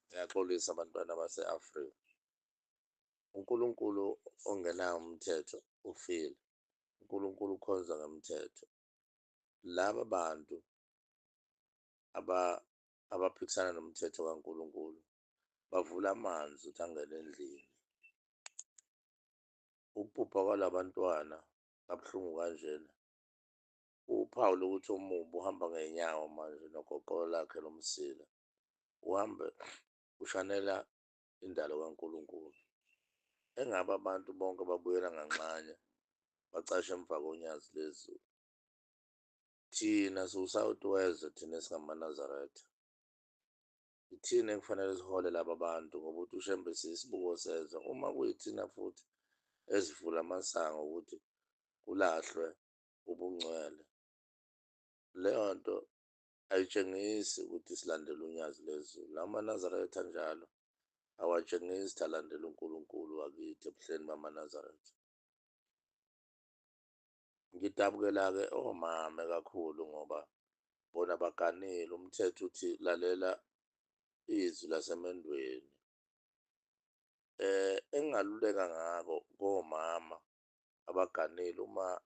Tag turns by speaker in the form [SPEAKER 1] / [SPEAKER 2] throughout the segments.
[SPEAKER 1] Ngiyaxolisa abantwana base-Afrika. UNkulunkulu ongenawo umthetho ufile. UNkulunkulu ukhonza ngemithetho. Laba bantu abaphikisana nomthetho kaNkulunkulu bavula amanzi ukuthi angene endlini. Ukubhubha kwala bantwana kabuhlungu kanjena uphawu lokuthi umubi uhamba ngey'nyawo manje nogoqo lakhe lomsila, uhambe ushanela indalo kaNkulunkulu. Engabe abantu bonke babuyela nganxanye bacashe emva konyazi lezulu. Thina siwu-South West, thina esingamaNazaretha, ithina ekufanele sihole laba bantu ngoba ukuthi ushembe siyisibuko sezwe. Uma kuyithina futhi ezivula amasango ukuthi kulahlwe ubungcwele, leyo nto ayitshengisi ukuthi silandela unyazi lezulu. AmaNazaretha njalo awatshengisi ukuthi alandela uNkulunkulu wakithi ebuhleni bamaNazaretha. Ngidabukela-ke omame kakhulu ngoba bona baganile. Umthetho uthi lalela izwi lasemendweni. Engingaluleka ngako komama abaganile, uma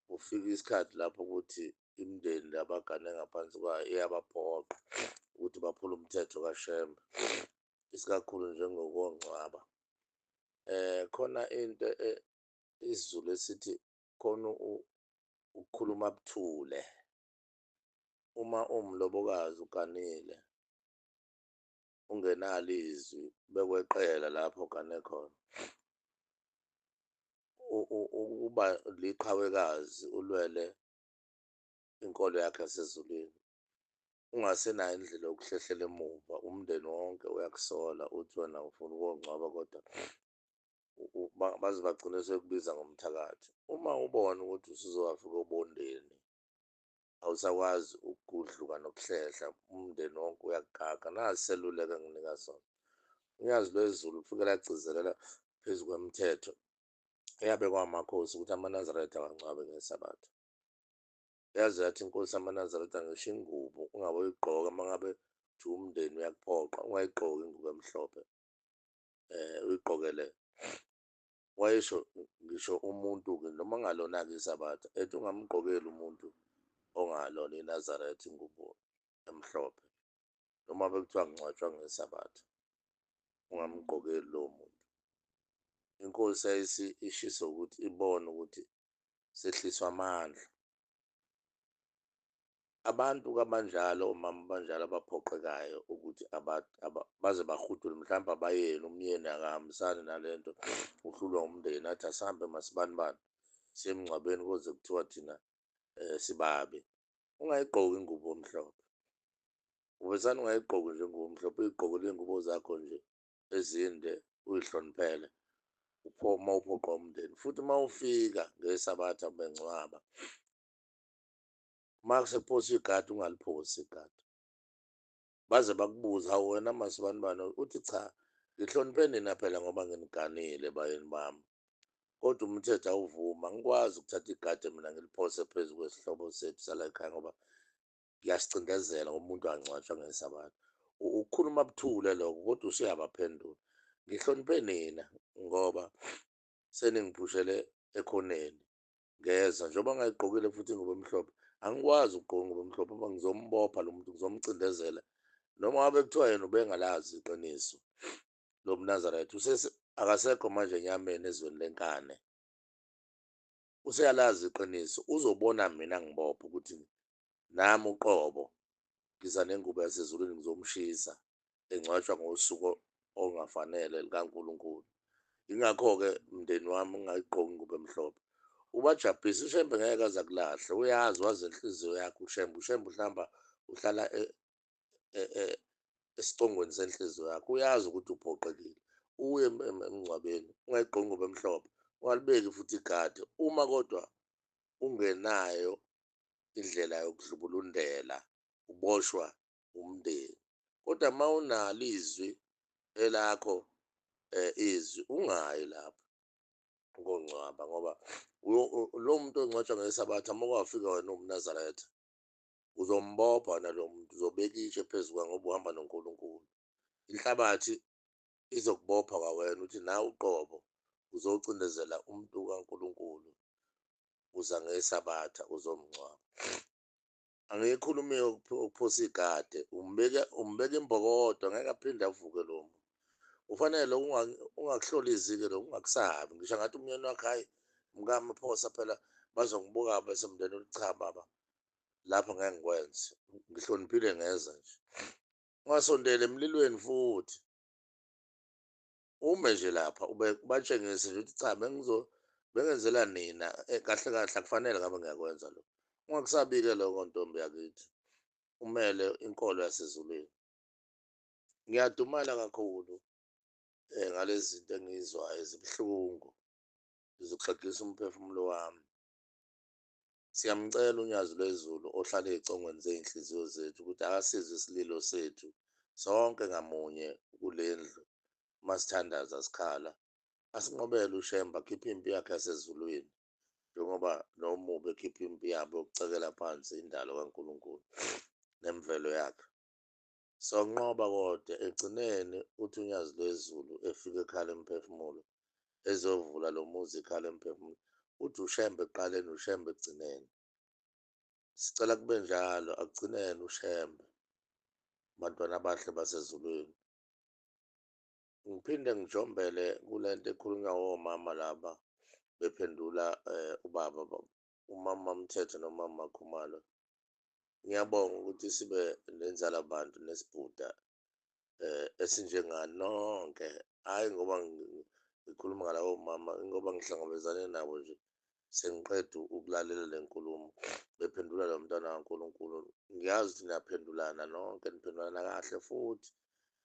[SPEAKER 1] kufika isikhathi lapho ukuthi imindeni abagane ngaphansi kwayo iyabaphoqa ukuthi baphule umthetho kaShembe, isikakhulu njengokongcwaba. Khona into isiZulu esithi khona ukukhuluma buthule. Uma uwumlobokazi uganile ungenalo izwi bekweqela lapho ogane khona, ukuba liqhawekazi ulwele inkolo yakhe yasezulwini, ungasenayo indlela yokuhlehlela emuva, umndeni wonke uyakusola uthi wena ufuna ukongcwaba kodwa baze bagcine sekubiza ngomthakathi. Uma ubona ukuthi usuzowafika obondeni awusakwazi ukugudluka nokuhlehla, umndeni wonke uyakugaga. Nasi seluleka enginika sona, unyazi lwezulu lufike lagcizelela phezu kwemithetho eyabekwa amakhosi ukuthi amaNazaretha awangcwabe ngeSabatha. Yaze yathi inkosi yamaNazaretha ngisho ingubo ungabe uyigqoka uma ngabe nje umndeni uyakuphoqa ungayigqoki ingubo emhlophe, uyigqokele. Wayesho ngisho umuntu-ke noma ngalona-ke iSabatha ethi ungamgqokeli umuntu ongalona iNazaretha ingubo emhlophe, noma bekuthiwa ngcwatshwa ngeSabatha, ungamgqokeli lowo muntu. Inkosi ishisa ukuthi ibone ukuthi sehliswa amandla. Abantu kabanjalo, omama abanjalo abaphoqekayo ukuthi baze bahudule, mhlawumbe abayeni, umyeni akahambisani nale nto, uhlulwa umndeni athi asihambe masibanibani siye emngcwabeni koze kuthiwa thina sibabi. Ungayigqoki ingubo omhlophe, uvesane ungayigqoki nje ingubo omhlophe, uyigqokele iy'ngubo zakho nje ezinde uy'hloniphele uma uphoqa umndeni. Futhi uma ufika ngeSabatha bengcwaba, uma sekuphoswa igadi ungaliphosi igadi, baze bakubuze, hawu wena masibanibani, uthi cha, ngihloniphe nina phela ngoba nginiganile bayeni bami, kodwa umthetho awuvumi. Angikwazi ukuthatha igadi mina ngiliphose phezu kwesihlobo sethu sala ekhaya ngoba ngiyasicindezela ngoba umuntu angcwatshwa ngeSabatha. Ukukhuluma buthule lokho, kodwa usuyabaphendula, ngihloniphe nina ngoba seningiphushele ekhoneni ngeza njengoba ngayigqokile futhi ingubo emhlophe. Angikwazi ukugqoka ingubo emhlophe ngoba ngizombopha lo muntu, ngizomcindezela noma ngabe kuthiwa yena ubengalazi iqiniso lomNazaretha. Akasekho manje enyameni ezweni lenkane, useyalazi iqiniso. Uzobona mina ngibopha ukuthi nami uqobo ngiza nengubo yasezulwini ngizomshisa engcwatshwa ngosuku ongafanele likaNkulunkulu. Yingakho-ke mndeni wami ungayigqoki ingubo emhlophe, ubajabhise. uShembe ngeke aze akulahle, uyazi, wazi inhliziyo yakho uShembe. uShembe uhlamba uhlala esicongweni senhliziyo yakho, uyazi ukuthi uphoqekile. Uye emngcwabeni ungayigqoki ingubo emhlophe, ungalibeki futhi igadi. Uma kodwa ungenayo indlela yokudlubulundela, uboshwa umndeni. Kodwa uma unalo izwi elakho, izwi, ungayi lapho ukongcwaba ngoba lo muntu ongcwatshwa ngeSabatha uma kwafika wena uwumNazaretha uzombopha nalo muntu, uzobeka itshe phezu kwakhe ngoba uhamba noNkulunkulu. inhlabathi izokubopha kwawena ukuthi nawe uqobo uzocindezela umuntu kaNkulunkulu, uza ngesabatha uzomngcwaba. Angiyikhulumi ukuphosa igade, umbeka imbokodo, ngeke aphinde avuke lo muntu. Kufanele ungakuhlolizi-ke lo, ungakusabi. Ngisho ngathi umyeni wakho, hhayi mkami phosa phela bazongibuka besemndeni uthi cha baba, lapho ngeke ngikwenze, ngihloniphile ngeza nje. Ungasondeli emlilweni futhi, ume nje lapha ubatshengise nje ukuthi cha bengenzela nina kahle kahle akufanele ngabe ngiyakwenza lo. Ungakusabi-ke lokho ntombi yakithi, umele inkolo yasezulwini. Ngiyadumala kakhulu ngalezi zinto engiyizwayo zibuhlungu, zizoxegisa umphefumulo wami. Siyamcela unyazi lwezulu ohlala ey'congweni zey'nhliziyo zethu ukuthi akasize isililo sethu sonke ngamunye kule ndlu. Masithandaza sikhala, asinqobele uShembe akhiphe impi yakhe yasezulwini, njengoba nomubi ekhipha impi yabo yokucekela phansi indalo kaNkulunkulu nemvelo yakhe. Sonqoba kodwa egcineni uthi unyazi lwezulu efika ekhala emphefumulo, ezovula lo muzi ikhala emphefumulo, uthi uShembe ekuqaleni uShembe ekugcineni. Sicela kube njalo, akugcineni uShembe, bantwana abahle basezulwini. Ngiphinde ngijombele kule nto ekhulunywa womama laba bephendula ubaba, umama Mthetho nomama Khumalo. Ngiyabonga ukuthi sibe nenzala bantu nesibhuda esinjengani nonke, hhayi ngoba ngikhuluma ngalawo mama, ngoba ngihlangabezane nabo nje sengiqeda ukulalela le nkulumo bephendula lo mntwana kaNkulunkulu. Ngiyazi ukuthi niyaphendulana nonke, niphendulana kahle futhi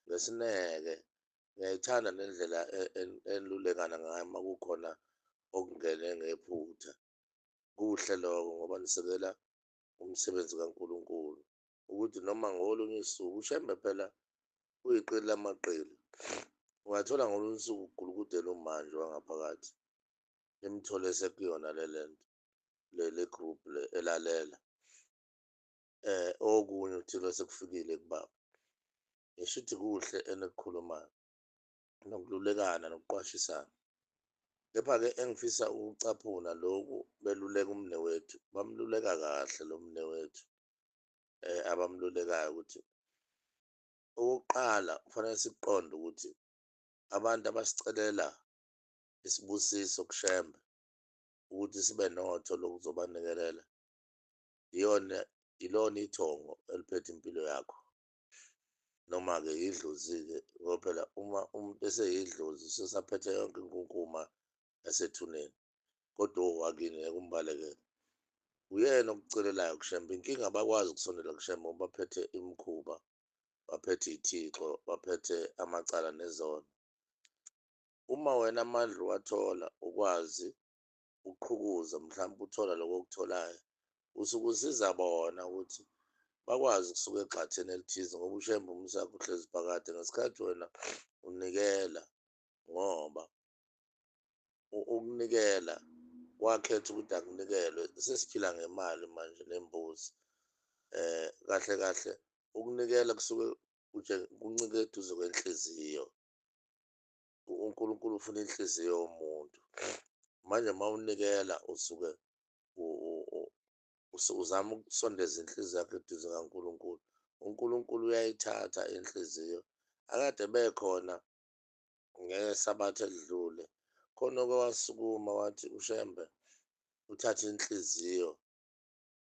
[SPEAKER 1] ngesineke. Ngiyayithanda nendlela enilulekana ngayo uma kukhona okungene ngephutha. Kuhle lokho ngoba nisekela umsebenzi kaNkulunkulu, ukuthi noma ngolunye usuku uShembe phela uyiqili lamaqili. Ungathola ngolunye usuku ugulukudela umanje wangaphakathi, nimthole sekuyona le group le elalela okunye uthile sekufikile kubaba. Ngisho ukuthi kuhle enikukhulumayo nokululekana nokuqwashisana. Kepha-ke engifisa ukucaphuna lokhu beluleka umnewethu, bamluleka kahle lo mnewethu abamlulekayo ukuthi okokuqala kufanele sikuqonde ukuthi abantu abasicelela isibusiso kuShembe ukuthi sibe notho lokuzobanikelela, ilona ithongo eliphethe impilo yakho. Noma-ke idlozi-ke ngoba phela uma umuntu eseyidlozi usesaphethe yonke inkunkuma yasethuneni, kodwa owakini ngeke umbalekele. Uyena okucelelayo kuShembe. Inkinga abakwazi ukusondela kuShembe ngoba baphethe imikhuba, baphethe iy'thixo, baphethe amacala nezono. Uma wena amandla uwathola ukwazi ukuqhukuza, mhlawumbe uthola lokho okutholayo, usuke usiza bona ukuthi bakwazi ukusuka egxatheni elithize, ngoba uShembe umsakho uhlezi phakade ngesikhathi wena unikela. Ngoba ukunikela wakhetha ukuthi akunikelwe, sesiphila ngemali manje nembuzi. Kahle kahle ukunikela kusuke kuncike eduze kwenhliziyo. uNkulunkulu ufuna inhliziyo yomuntu. Manje uma unikela usuke uzama ukusondeza inhliziyo yakho eduze kaNkulunkulu. uNkulunkulu uyayithatha inhliziyo. Akade bekhona ngesabatha elidlule, khona oke wasukuma wathi uShembe uthathe inhliziyo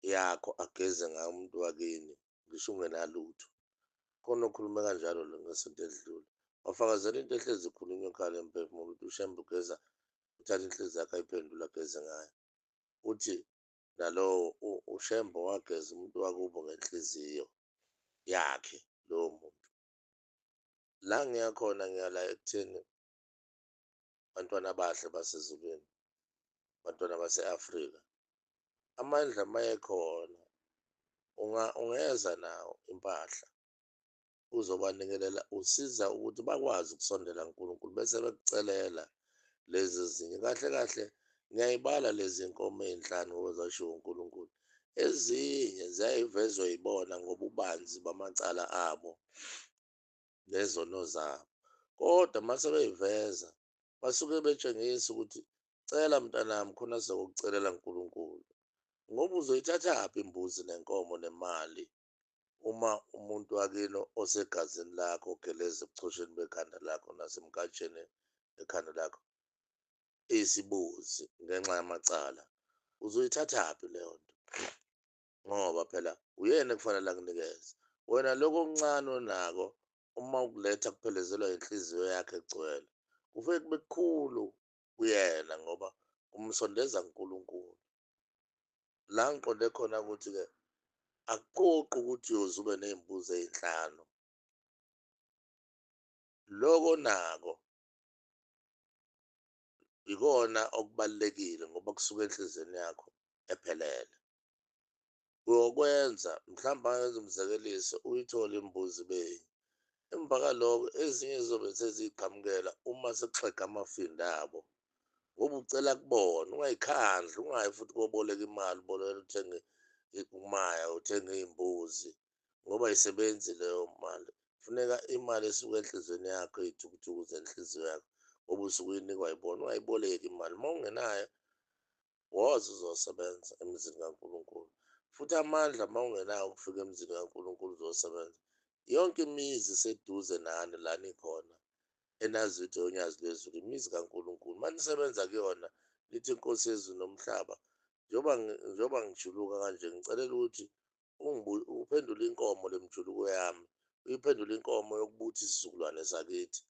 [SPEAKER 1] yakho ageze ngayo umuntu wakini, ngisho ungenalutho. Khona okhulume kanjalo lo ngesonto elidlule, wafakazela into ehlezi ikhulunywa ekhala emphefumulo ukuthi uShembe ugeza, uthatha inhliziyo yakhe ayiphendule ageze ngayo. Uthi nalowo uShembe wageza umuntu wakubo ngenhliziyo yakhe lowo muntu. La ngiyakhona ngiyala ekutheni bantwana abahle basezulwini, bantwana base-Afrika, amandla mayekhona ungeza nawo impahla uzobanikelela, usiza ukuthi bakwazi ukusondela kuNkulunkulu bese bekucelela lezi ezinye. Kahle kahle ngiyayibala lezi nkomo ey'nhlanu ezashiwo uNkulunkulu. Ezinye ziyayivezwa yibona ngoba ubanzi bamacala abo nezono zabo. Kodwa mase beyiveza basuke betshengisa ukuthi cela mntanami khona sizokucelela uNkulunkulu. Ngoba uzoyithathaphi imbuzi nenkomo nemali uma umuntu wakini osegazini lakho ogeleza ebuchosheni bekhanda lakho nasemkatsheni ekhanda lakho iyisibuzi ngenxa yamacala? Uzoyithathaphi leyo nto? Ngoba phela uyena ekufanele akunikeze. Wena lokho okuncane onako uma ukuletha kuphelezelwa inhliziyo yakhe egcwele, kufike kube kukhulu kuyena ngoba kumsondeza kuNkulunkulu. La ngiqonde khona ukuthi-ke akuphoqi ukuthi uyoze ube ney'mbuzi ey'nhlanu. Loko onako ikona okubalulekile ngoba kusuka enhliziyweni yakho ephelele. Uyokwenza mhlawumbe angenza umzekeliso uyithole imbuzi beyi. Emva kwaloko ezinye zizobe seziqhamukela uma sekuxega amafinda abo. Ngoba ucela kubona, ungayikhandli, ungayi futhi koboleka imali, ubolekela uthenge umaya, uthenge iy'mbuzi ngoba ayisebenzi leyo mali. Kufuneka imali esuka enhliziyweni yakho, ey'thukuthukhu zenhliziyo yakho ngoba usuke uyinikwa yibona. Ungayiboleki imali uma ungenayo, woza uzosebenza emzini kaNkulunkulu. Futhi amandla uma ungenawo ukufika emzini kaNkulunkulu uzosebenza. Yonke imizi iseduze nani la nikhona enazi ukuthi onyazi lwezulu, imizi kaNkulunkulu. Uma nisebenza kuyona lithi inkosi yezulu nomhlaba, njengoba ngijuluka kanje, ngicelela ukuthi uphendule inkomo le mjuluko yami, uyiphendule inkomo yokubutha isizukulwane sakithi,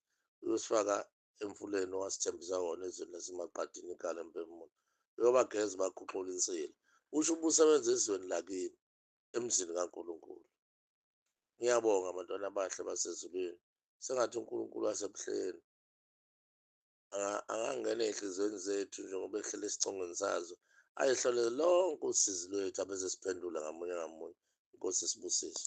[SPEAKER 1] uyosifaka emfuleni owasithembisa wona ezweni lasemaqadini ikhala empemula, uyobageza bakhuxulisile. Usho ubusebenza ezweni lakini emzini kaNkulunkulu. Ngiyabonga bantwana abahle basezulwini. Sengathi uNkulunkulu wasebuhleni angangena ey'nhliziyweni zethu njengoba ehlele esicongweni sazo, ayihlole lonke usizi lwethu abeze siphendula ngamunye ngamunye. Inkosi isibusise.